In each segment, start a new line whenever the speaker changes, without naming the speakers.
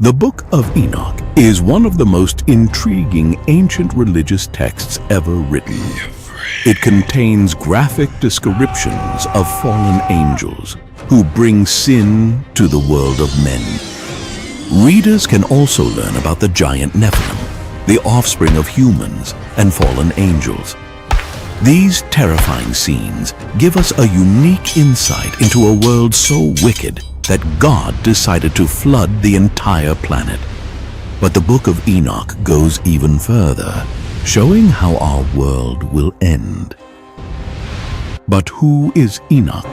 The Book of Enoch is one of the most intriguing ancient religious texts ever written. It contains graphic descriptions of fallen angels who bring sin to the world of men. Readers can also learn about the giant Nephilim, the offspring of humans and fallen angels. These terrifying scenes give us a unique insight into a world so wicked that God decided to flood the entire planet. But the Book of Enoch goes even further, showing how our world will end. But who is Enoch?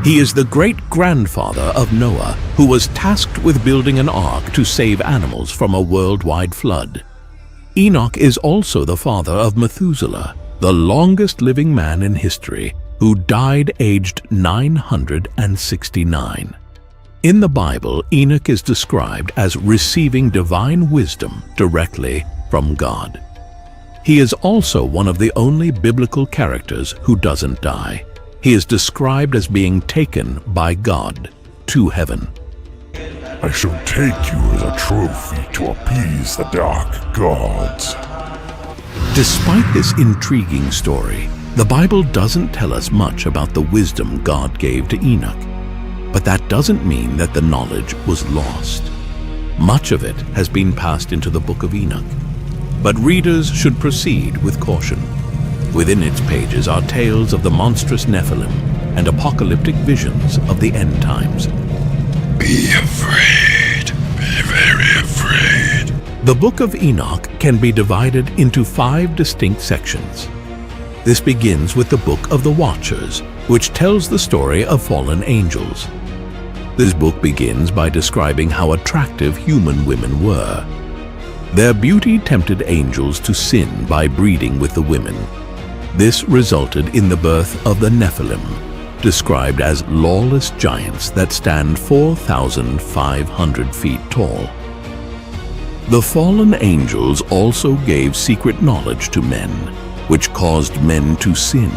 He is the great-grandfather of Noah, who was tasked with building an ark to save animals from a worldwide flood. Enoch is also the father of Methuselah, the longest living man in history, who died aged 969. In the Bible, Enoch is described as receiving divine wisdom directly from God. He is also one of the only biblical characters who doesn't die. He is described as being taken by God to heaven.
I shall take you as a trophy to appease the dark gods.
Despite this intriguing story, the Bible doesn't tell us much about the wisdom God gave to Enoch. But that doesn't mean that the knowledge was lost. Much of it has been passed into the Book of Enoch. But readers should proceed with caution. Within its pages are tales of the monstrous Nephilim and apocalyptic visions of the end times.
Be afraid. Be very afraid.
The Book of Enoch can be divided into 5 distinct sections. This begins with the Book of the Watchers, which tells the story of fallen angels. This book begins by describing how attractive human women were. Their beauty tempted angels to sin by breeding with the women. This resulted in the birth of the Nephilim, described as lawless giants that stand 4,500 feet tall. The fallen angels also gave secret knowledge to men, which caused men to sin.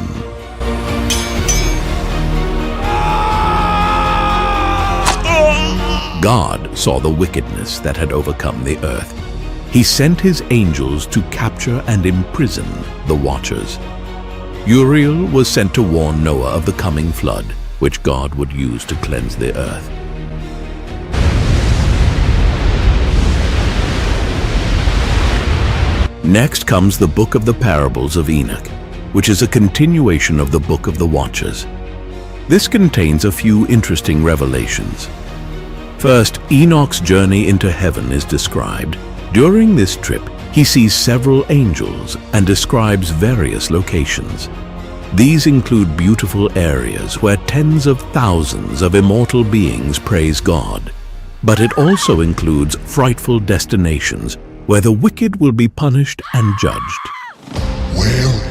God saw the wickedness that had overcome the earth. He sent his angels to capture and imprison the Watchers. Uriel was sent to warn Noah of the coming flood, which God would use to cleanse the earth. Next comes the Book of the Parables of Enoch, which is a continuation of the Book of the Watchers. This contains a few interesting revelations. First, Enoch's journey into heaven is described. During this trip, he sees several angels and describes various locations. These include beautiful areas where tens of thousands of immortal beings praise God. But it also includes frightful destinations where the wicked will be punished and judged.
Welcome.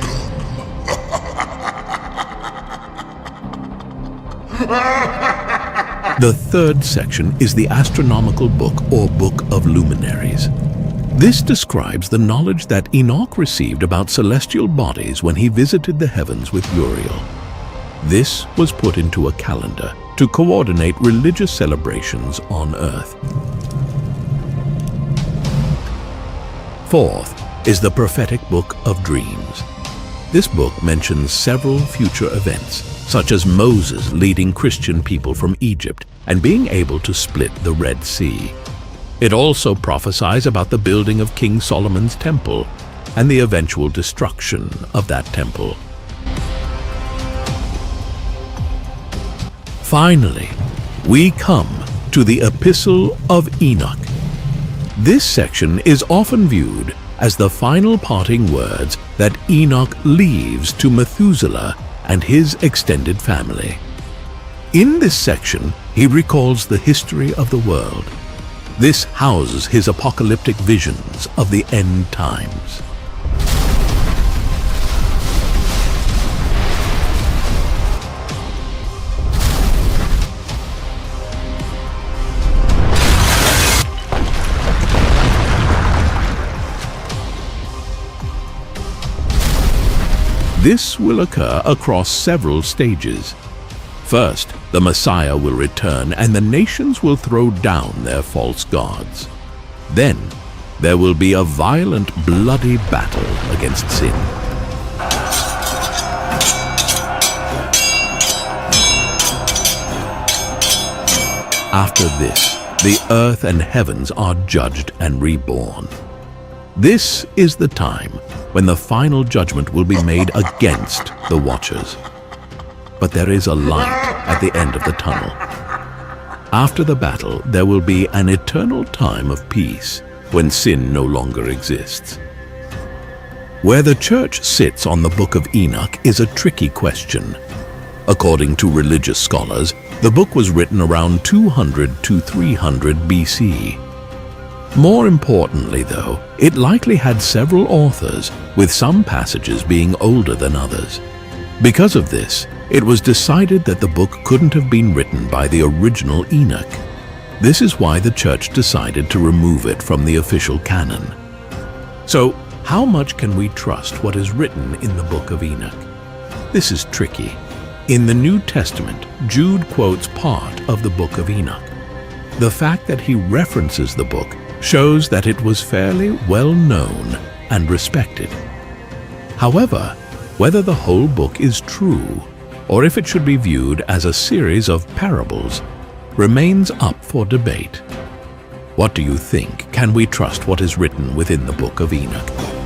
The third section is the astronomical book or Book of Luminaries. This describes the knowledge that Enoch received about celestial bodies when he visited the heavens with Uriel. This was put into a calendar to coordinate religious celebrations on earth. Fourth is the prophetic Book of Dreams. This book mentions several future events, such as Moses leading Christian people from Egypt and being able to split the Red Sea. It also prophesies about the building of King Solomon's temple and the eventual destruction of that temple. Finally, we come to the Epistle of Enoch. This section is often viewed as the final parting words that Enoch leaves to Methuselah and his extended family. In this section, he recalls the history of the world. This houses his apocalyptic visions of the end times. This will occur across several stages. First, the Messiah will return and the nations will throw down their false gods. Then, there will be a violent, bloody battle against sin. After this, the earth and heavens are judged and reborn. This is the time when the final judgment will be made against the watchers. But there is a light at the end of the tunnel. After the battle, there will be an eternal time of peace when sin no longer exists. Where the church sits on the book of Enoch is a tricky question. According to religious scholars, the book was written around 200 to 300 BC. More importantly, though, it likely had several authors, with some passages being older than others. Because of this, it was decided that the book couldn't have been written by the original Enoch. This is why the church decided to remove it from the official canon. So, how much can we trust what is written in the book of Enoch? This is tricky. In the New Testament, Jude quotes part of the book of Enoch. The fact that he references the book shows that it was fairly well known and respected. However, whether the whole book is true, or if it should be viewed as a series of parables, remains up for debate. What do you think? Can we trust what is written within the book of Enoch?